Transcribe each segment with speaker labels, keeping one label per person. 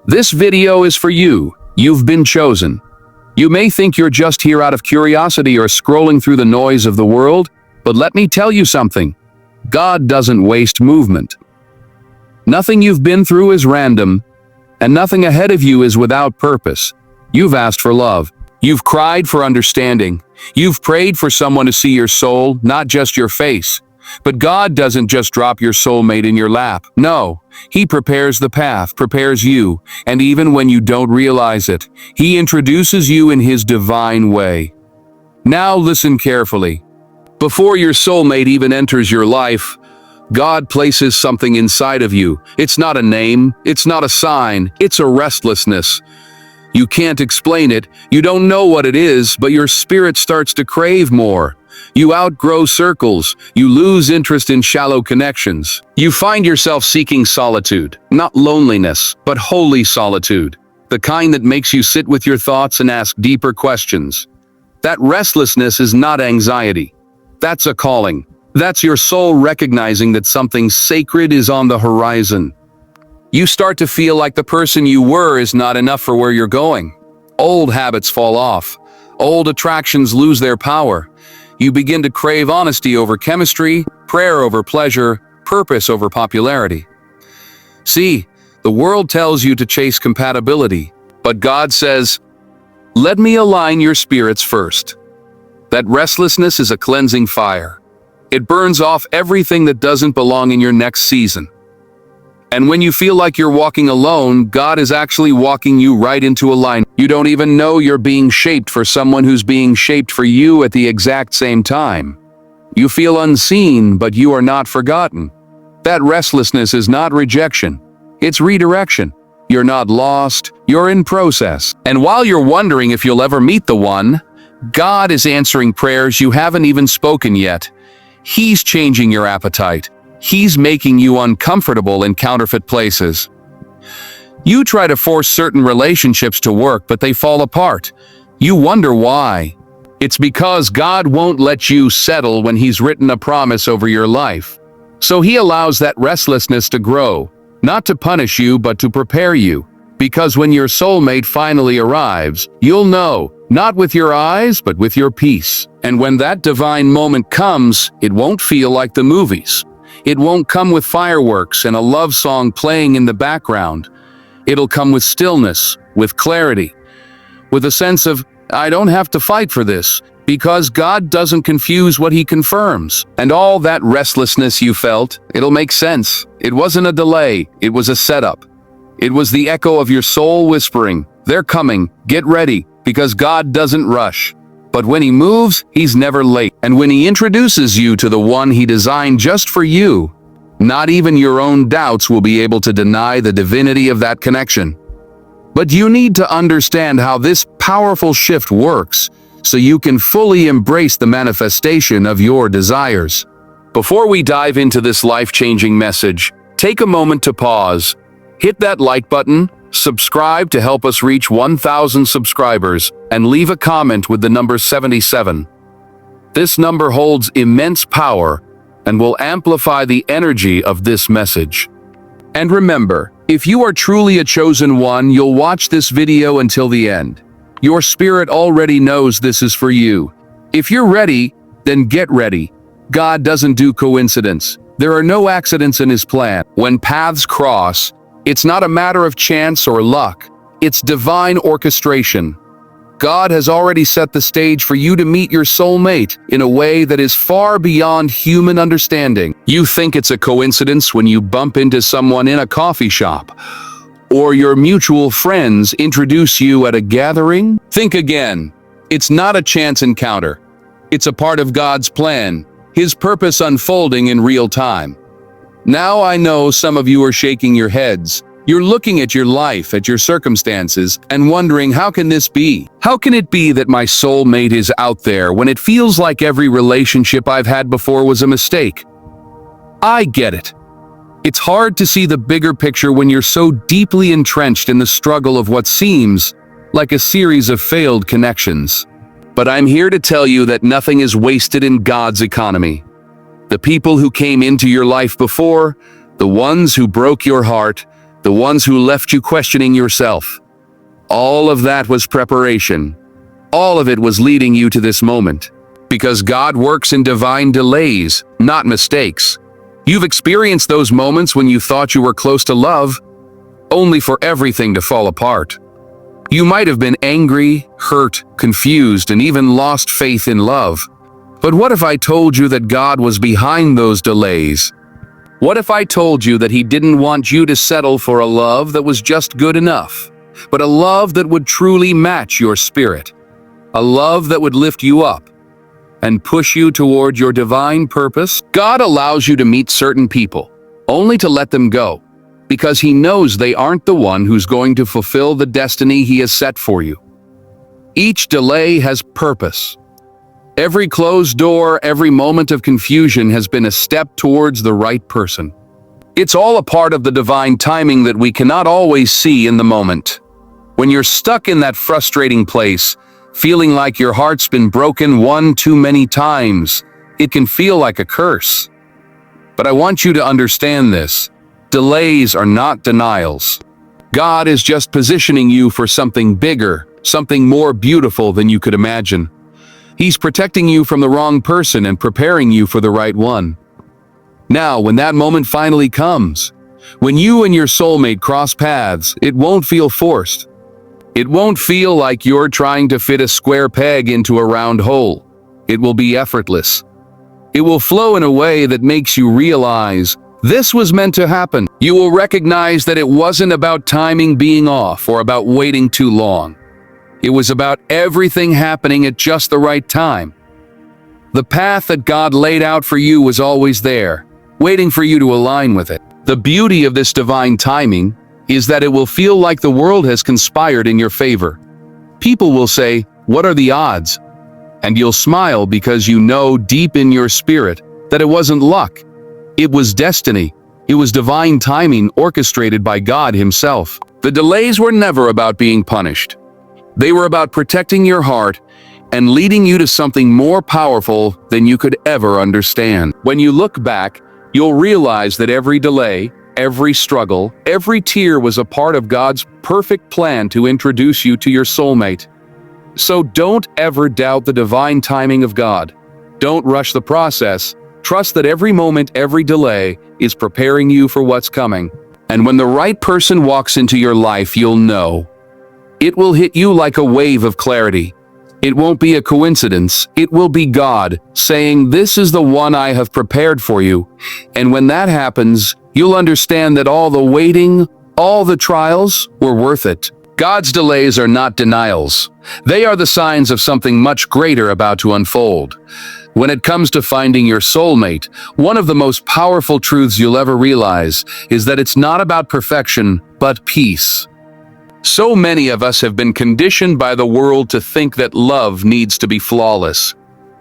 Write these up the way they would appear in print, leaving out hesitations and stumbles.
Speaker 1: This video is for you. You've been chosen. You may think you're just here out of curiosity or scrolling through the noise of the world, but let me tell you something. God doesn't waste movement. Nothing you've been through is random, and nothing ahead of you is without purpose. You've asked for love. You've cried for understanding. You've prayed for someone to see your soul, not just your face. But God doesn't just drop your soulmate in your lap. No, He prepares the path, prepares you, and even when you don't realize it, He introduces you in His divine way. Now listen carefully. Before your soulmate even enters your life, God places something inside of you. It's not a name, it's not a sign, it's a restlessness. You can't explain it, you don't know what it is, but your spirit starts to crave more. You outgrow circles, you lose interest in shallow connections. You find yourself seeking solitude, not loneliness, but holy solitude, the kind that makes you sit with your thoughts and ask deeper questions. That restlessness is not anxiety. That's a calling. That's your soul recognizing that something sacred is on the horizon. You start to feel like the person you were is not enough for where you're going. Old habits fall off. Old attractions lose their power. You begin to crave honesty over chemistry, prayer over pleasure, purpose over popularity. See, the world tells you to chase compatibility, but God says, "Let me align your spirits first." That restlessness is a cleansing fire. It burns off everything that doesn't belong in your next season. And when you feel like you're walking alone, God is actually walking you right into a line. You don't even know you're being shaped for someone who's being shaped for you at the exact same time. You feel unseen, but you are not forgotten. That restlessness is not rejection. It's redirection. You're not lost, you're in process. And while you're wondering if you'll ever meet the one, God is answering prayers you haven't even spoken yet. He's changing your appetite. He's making you uncomfortable in counterfeit places. You try to force certain relationships to work, but they fall apart. You wonder why. It's because God won't let you settle when He's written a promise over your life. So He allows that restlessness to grow, not to punish you, but to prepare you. Because when your soulmate finally arrives, you'll know, not with your eyes, but with your peace. And when that divine moment comes, it won't feel like the movies. It won't come with fireworks and a love song playing in the background. It'll come with stillness, with clarity, with a sense of, I don't have to fight for this, because God doesn't confuse what He confirms. And all that restlessness you felt, it'll make sense. It wasn't a delay, it was a setup. It was the echo of your soul whispering, they're coming, get ready, because God doesn't rush. But when He moves, He's never late. And when He introduces you to the one He designed just for you, not even your own doubts will be able to deny the divinity of that connection. But you need to understand how this powerful shift works so you can fully embrace the manifestation of your desires. Before we dive into this life-changing message, take a moment to pause. Hit that like button, subscribe to help us reach 1,000 subscribers, and leave a comment with the number 77. This number holds immense power and will amplify the energy of this message. And remember, if you are truly a chosen one, you'll watch this video until the end. Your spirit already knows this is for you. If you're ready, then get ready. God doesn't do coincidence. There are no accidents in His plan. When paths cross, it's not a matter of chance or luck. It's divine orchestration. God has already set the stage for you to meet your soulmate in a way that is far beyond human understanding. You think it's a coincidence when you bump into someone in a coffee shop, or your mutual friends introduce you at a gathering? Think again. It's not a chance encounter. It's a part of God's plan, His purpose unfolding in real time. Now I know some of you are shaking your heads. You're looking at your life, at your circumstances, and wondering, how can this be? How can it be that my soulmate is out there when it feels like every relationship I've had before was a mistake? I get it. It's hard to see the bigger picture when you're so deeply entrenched in the struggle of what seems like a series of failed connections. But I'm here to tell you that nothing is wasted in God's economy. The people who came into your life before, the ones who broke your heart, the ones who left you questioning yourself. All of that was preparation. All of it was leading you to this moment. Because God works in divine delays, not mistakes. You've experienced those moments when you thought you were close to love, only for everything to fall apart. You might have been angry, hurt, confused, and even lost faith in love. But what if I told you that God was behind those delays? What if I told you that He didn't want you to settle for a love that was just good enough, but a love that would truly match your spirit? A love that would lift you up and push you toward your divine purpose? God allows you to meet certain people, only to let them go, because He knows they aren't the one who's going to fulfill the destiny He has set for you. Each delay has purpose. Every closed door, every moment of confusion has been a step towards the right person. It's all a part of the divine timing that we cannot always see in the moment. When you're stuck in that frustrating place, feeling like your heart's been broken one too many times, it can feel like a curse. But I want you to understand this. Delays are not denials. God is just positioning you for something bigger, something more beautiful than you could imagine. He's protecting you from the wrong person and preparing you for the right one. Now, when that moment finally comes, when you and your soulmate cross paths, it won't feel forced. It won't feel like you're trying to fit a square peg into a round hole. It will be effortless. It will flow in a way that makes you realize this was meant to happen. You will recognize that it wasn't about timing being off or about waiting too long. It was about everything happening at just the right time. The path that God laid out for you was always there, waiting for you to align with it. The beauty of this divine timing is that it will feel like the world has conspired in your favor. People will say, "What are the odds?" And you'll smile because you know deep in your spirit that it wasn't luck. It was destiny. It was divine timing orchestrated by God Himself. The delays were never about being punished. They were about protecting your heart and leading you to something more powerful than you could ever understand. When you look back, you'll realize that every delay, every struggle, every tear was a part of God's perfect plan to introduce you to your soulmate. So don't ever doubt the divine timing of God. Don't rush the process. Trust that every moment, every delay is preparing you for what's coming. And when the right person walks into your life, you'll know. It will hit you like a wave of clarity. It won't be a coincidence. It will be God saying, "This is the one I have prepared for you." And when that happens, you'll understand that all the waiting, all the trials were worth it. God's delays are not denials. They are the signs of something much greater about to unfold. When it comes to finding your soulmate, one of the most powerful truths you'll ever realize is that it's not about perfection, but peace. So many of us have been conditioned by the world to think that love needs to be flawless.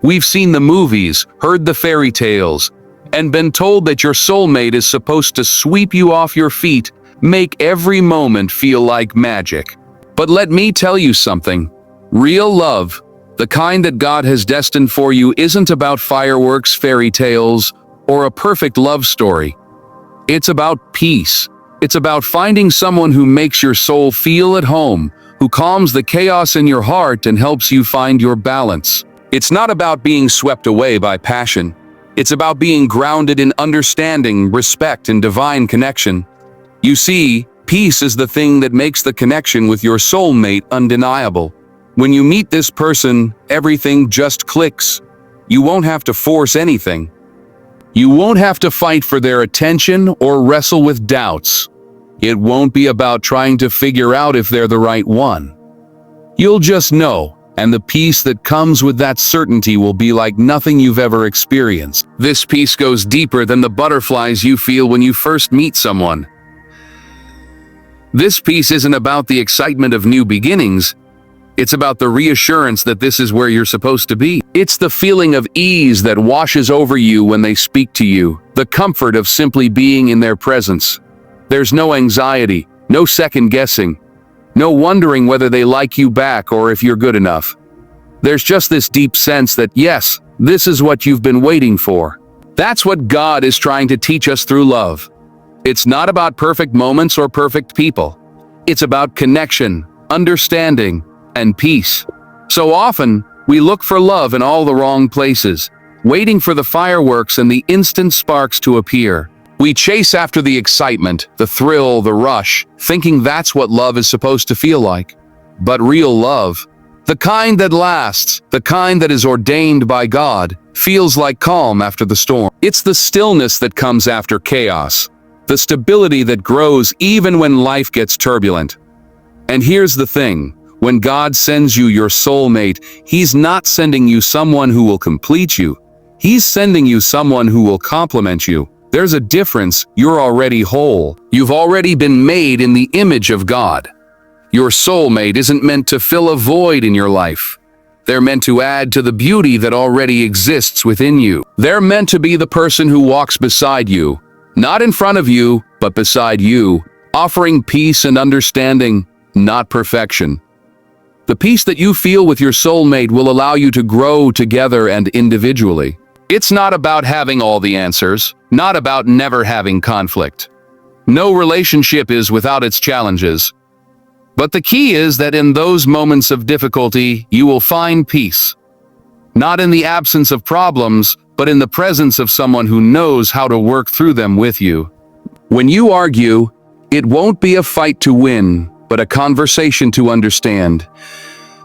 Speaker 1: We've seen the movies, heard the fairy tales, and been told that your soulmate is supposed to sweep you off your feet, make every moment feel like magic. But let me tell you something. Real love, the kind that God has destined for you, isn't about fireworks, fairy tales, or a perfect love story. It's about peace. It's about finding someone who makes your soul feel at home, who calms the chaos in your heart and helps you find your balance. It's not about being swept away by passion. It's about being grounded in understanding, respect, and divine connection. You see, peace is the thing that makes the connection with your soulmate undeniable. When you meet this person, everything just clicks. You won't have to force anything. You won't have to fight for their attention or wrestle with doubts. It won't be about trying to figure out if they're the right one. You'll just know, and the peace that comes with that certainty will be like nothing you've ever experienced. This peace goes deeper than the butterflies you feel when you first meet someone. This peace isn't about the excitement of new beginnings. It's about the reassurance that this is where you're supposed to be. It's the feeling of ease that washes over you when they speak to you, the comfort of simply being in their presence. There's no anxiety, no second guessing, no wondering whether they like you back or if you're good enough. There's just this deep sense that, yes, this is what you've been waiting for. That's what God is trying to teach us through love. It's not about perfect moments or perfect people. It's about connection, understanding, and peace. So often, we look for love in all the wrong places, waiting for the fireworks and the instant sparks to appear. We chase after the excitement, the thrill, the rush, thinking that's what love is supposed to feel like. But real love, the kind that lasts, the kind that is ordained by God, feels like calm after the storm. It's the stillness that comes after chaos, the stability that grows even when life gets turbulent. And here's the thing, when God sends you your soulmate, He's not sending you someone who will complete you. He's sending you someone who will complement you. There's a difference. You're already whole. You've already been made in the image of God. Your soulmate isn't meant to fill a void in your life. They're meant to add to the beauty that already exists within you. They're meant to be the person who walks beside you, not in front of you, but beside you, offering peace and understanding, not perfection. The peace that you feel with your soulmate will allow you to grow together and individually. It's not about having all the answers, not about never having conflict. No relationship is without its challenges. But the key is that in those moments of difficulty, you will find peace. Not in the absence of problems, but in the presence of someone who knows how to work through them with you. When you argue, it won't be a fight to win, but a conversation to understand.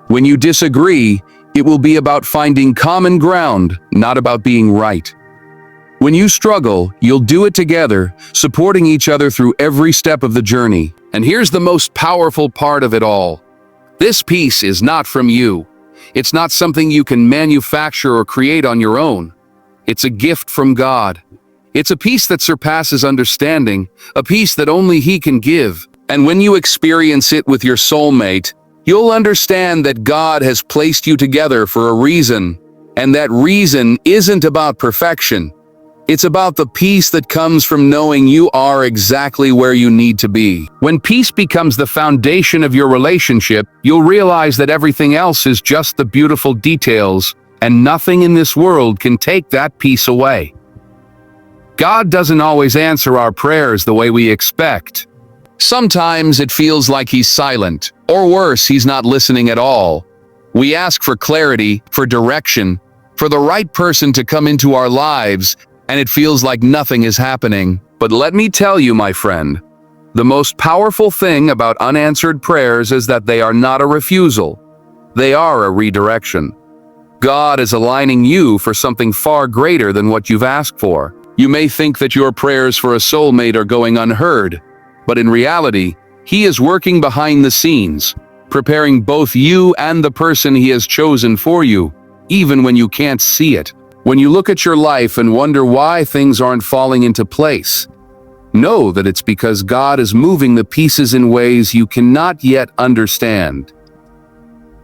Speaker 1: When you disagree, it will be about finding common ground, not about being right. When you struggle, you'll do it together, supporting each other through every step of the journey. And here's the most powerful part of it all. This peace is not from you. It's not something you can manufacture or create on your own. It's a gift from God. It's a peace that surpasses understanding, a peace that only He can give. And when you experience it with your soulmate, you'll understand that God has placed you together for a reason, and that reason isn't about perfection. It's about the peace that comes from knowing you are exactly where you need to be. When peace becomes the foundation of your relationship, you'll realize that everything else is just the beautiful details, and nothing in this world can take that peace away. God doesn't always answer our prayers the way we expect. Sometimes it feels like He's silent, or worse, He's not listening at all. We ask for clarity, for direction, for the right person to come into our lives, and it feels like nothing is happening. But let me tell you, my friend, the most powerful thing about unanswered prayers is that they are not a refusal. They are a redirection. God is aligning you for something far greater than what you've asked for. You may think that your prayers for a soulmate are going unheard, but in reality, He is working behind the scenes, preparing both you and the person He has chosen for you, even when you can't see it. When you look at your life and wonder why things aren't falling into place, know that it's because God is moving the pieces in ways you cannot yet understand.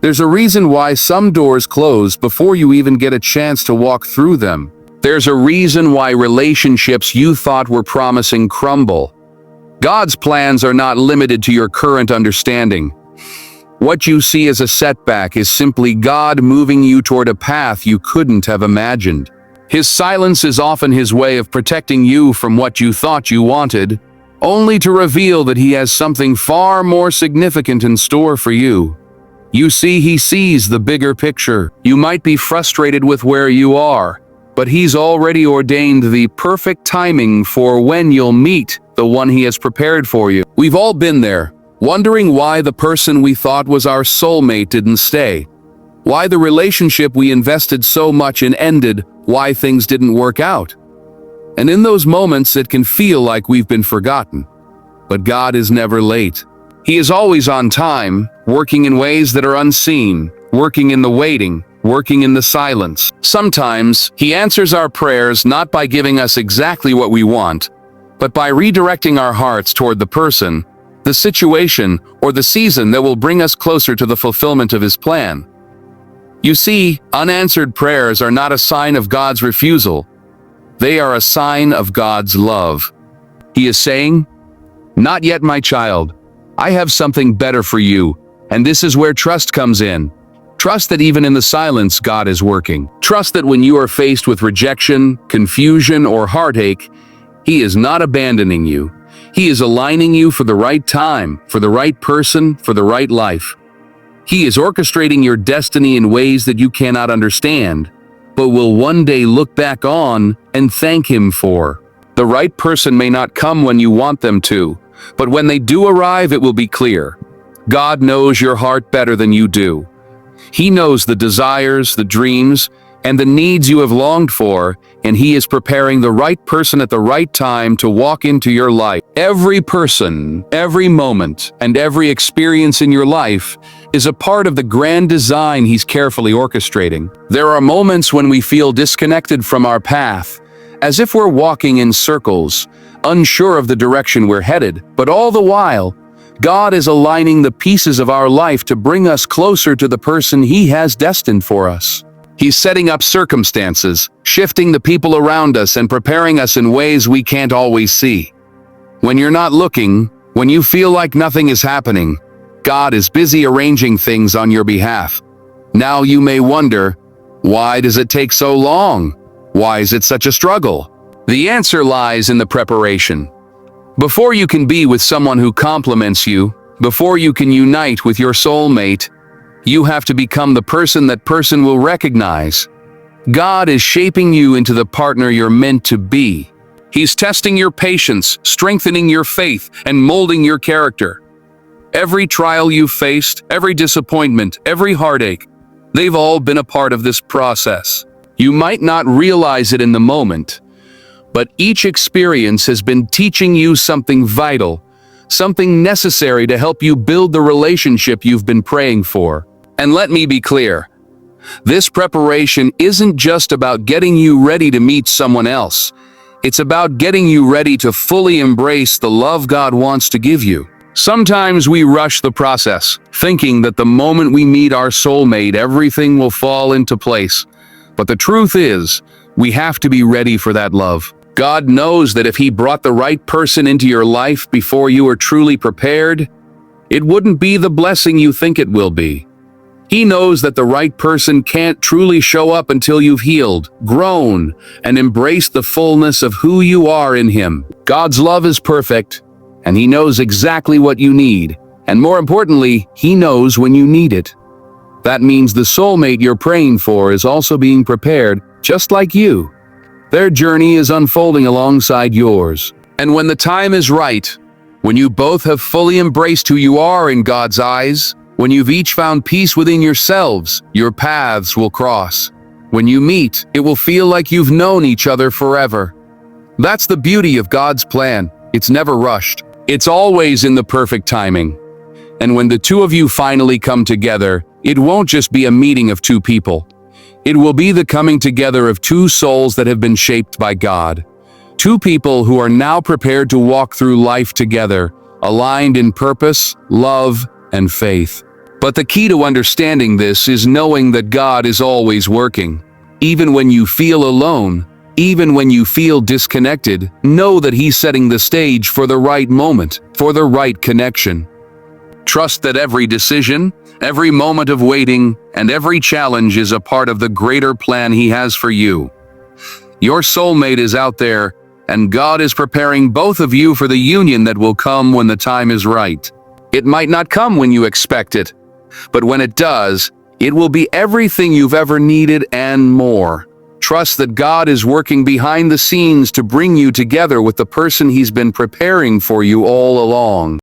Speaker 1: There's a reason why some doors close before you even get a chance to walk through them. There's a reason why relationships you thought were promising crumble. God's plans are not limited to your current understanding. What you see as a setback is simply God moving you toward a path you couldn't have imagined. His silence is often His way of protecting you from what you thought you wanted, only to reveal that He has something far more significant in store for you. You see, He sees the bigger picture. You might be frustrated with where you are, but He's already ordained the perfect timing for when you'll meet the one He has prepared for you. We've all been there, wondering why the person we thought was our soulmate didn't stay, why the relationship we invested so much in ended, why things didn't work out. And in those moments, it can feel like we've been forgotten. But God is never late. He is always on time, working in ways that are unseen, working in the waiting, working in the silence. Sometimes, He answers our prayers not by giving us exactly what we want, but by redirecting our hearts toward the person, the situation, or the season that will bring us closer to the fulfillment of His plan. You see, unanswered prayers are not a sign of God's refusal. They are a sign of God's love. He is saying, "Not yet, my child. I have something better for you." And this is where trust comes in. Trust that even in the silence, God is working. Trust that when you are faced with rejection, confusion, or heartache, He is not abandoning you. He is aligning you for the right time, for the right person, for the right life. He is orchestrating your destiny in ways that you cannot understand, but will one day look back on and thank him for. The right person may not come when you want them to, but when they do arrive, it will be clear. God knows your heart better than you do. He knows the desires, the dreams, and the needs you have longed for, and he is preparing the right person at the right time to walk into your life. Every person, every moment, and every experience in your life is a part of the grand design he's carefully orchestrating. There are moments when we feel disconnected from our path, as if we're walking in circles, unsure of the direction we're headed, but all the while, God is aligning the pieces of our life to bring us closer to the person he has destined for us. He's setting up circumstances, shifting the people around us and preparing us in ways we can't always see. When you're not looking, when you feel like nothing is happening, God is busy arranging things on your behalf. Now you may wonder, why does it take so long? Why is it such a struggle? The answer lies in the preparation. Before you can be with someone who compliments you, before you can unite with your soulmate, you have to become the person that person will recognize. God is shaping you into the partner you're meant to be. He's testing your patience, strengthening your faith, and molding your character. Every trial you've faced, every disappointment, every heartache, they've all been a part of this process. You might not realize it in the moment, but each experience has been teaching you something vital, something necessary to help you build the relationship you've been praying for. And let me be clear, this preparation isn't just about getting you ready to meet someone else. It's about getting you ready to fully embrace the love God wants to give you. Sometimes we rush the process, thinking that the moment we meet our soulmate, everything will fall into place. But the truth is, we have to be ready for that love. God knows that if he brought the right person into your life before you are truly prepared, it wouldn't be the blessing you think it will be. He knows that the right person can't truly show up until you've healed, grown, and embraced the fullness of who you are in him. God's love is perfect, and he knows exactly what you need. And more importantly, he knows when you need it. That means the soulmate you're praying for is also being prepared, just like you. Their journey is unfolding alongside yours. And when the time is right, when you both have fully embraced who you are in God's eyes, when you've each found peace within yourselves, your paths will cross. When you meet, it will feel like you've known each other forever. That's the beauty of God's plan. It's never rushed. It's always in the perfect timing. And when the two of you finally come together, it won't just be a meeting of two people. It will be the coming together of two souls that have been shaped by God. Two people who are now prepared to walk through life together, aligned in purpose, love, and faith. But the key to understanding this is knowing that God is always working. Even when you feel alone, even when you feel disconnected, know that he's setting the stage for the right moment, for the right connection. Trust that every decision, every moment of waiting, and every challenge is a part of the greater plan he has for you. Your soulmate is out there, and God is preparing both of you for the union that will come when the time is right. It might not come when you expect it, but when it does, it will be everything you've ever needed and more. Trust that God is working behind the scenes to bring you together with the person he's been preparing for you all along.